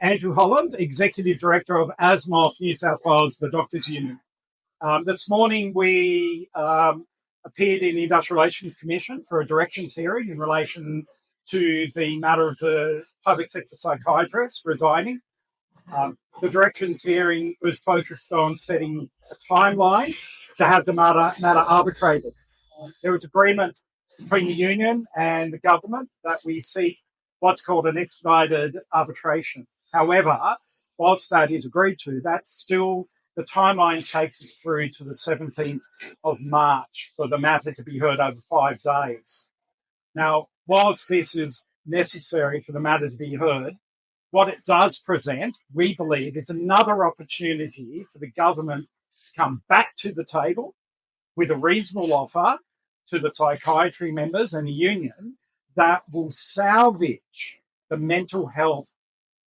Andrew Holland, Executive Director of ASMOF New South Wales, the Doctors Union. This morning we appeared in the Industrial Relations Commission for a directions hearing in relation to the matter of the public sector psychiatrist resigning. The directions hearing was focused on setting a timeline to have the matter arbitrated. There was agreement between the union and the government that we seek what's called an expedited arbitration. However, whilst that is agreed to, that's still the timeline takes us through to the 17th of March for the matter to be heard over 5 days. Now, whilst this is necessary for the matter to be heard, what it does present, we believe, is another opportunity for the government to come back to the table with a reasonable offer to the psychiatry members and the union that will salvage the mental health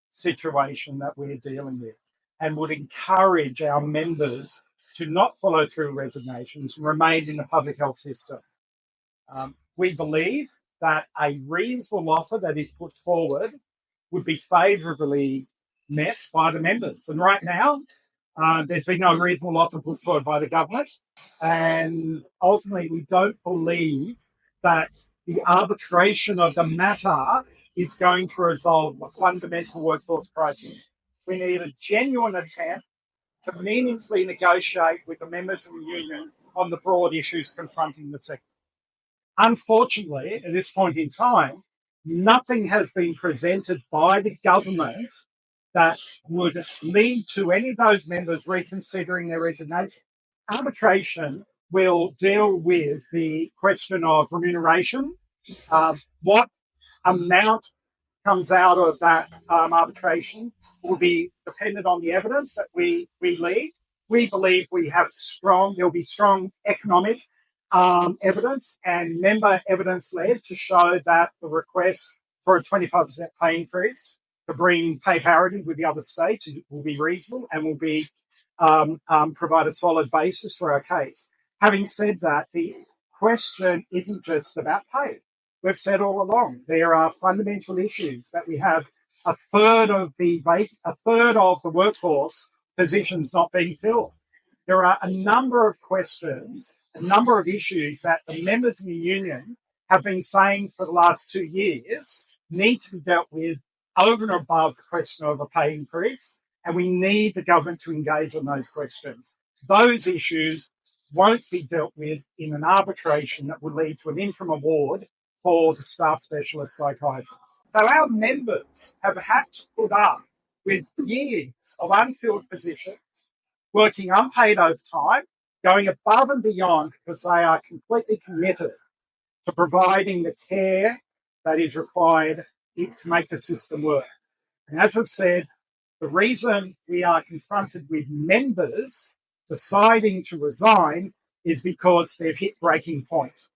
situation that we're dealing with and would encourage our members to not follow through resignations and remain in the public health system. We believe that a reasonable offer that is put forward would be favourably met by the members. And right now, there's been no reasonable offer put forward by the government. And ultimately, we don't believe that the arbitration of the matter is going to resolve a fundamental workforce crisis. We need a genuine attempt to meaningfully negotiate with the members of the union on the broad issues confronting the sector. Unfortunately, at this point in time, nothing has been presented by the government that would lead to any of those members reconsidering their resignation. Arbitration will deal with the question of remuneration, what amount comes out of that arbitration will be dependent on the evidence that we lead. We believe there'll be strong economic evidence and member evidence led to show that the request for a 25% pay increase to bring pay parity with the other states will be reasonable and will be provide a solid basis for our case. Having said that, the question isn't just about pay. We've said all along there are fundamental issues that we have a third of the workforce positions not being filled. There are a number of questions, a number of issues that the members of the union have been saying for the last 2 years need to be dealt with over and above the question of a pay increase, and we need the government to engage on those questions. Those issues won't be dealt with in an arbitration that would lead to an interim award for the staff specialist psychiatrists. So our members have had to put up with years of unfilled positions, working unpaid overtime, going above and beyond because they are completely committed to providing the care that is required to make the system work. And as we've said, the reason we are confronted with members deciding to resign is because they've hit breaking point.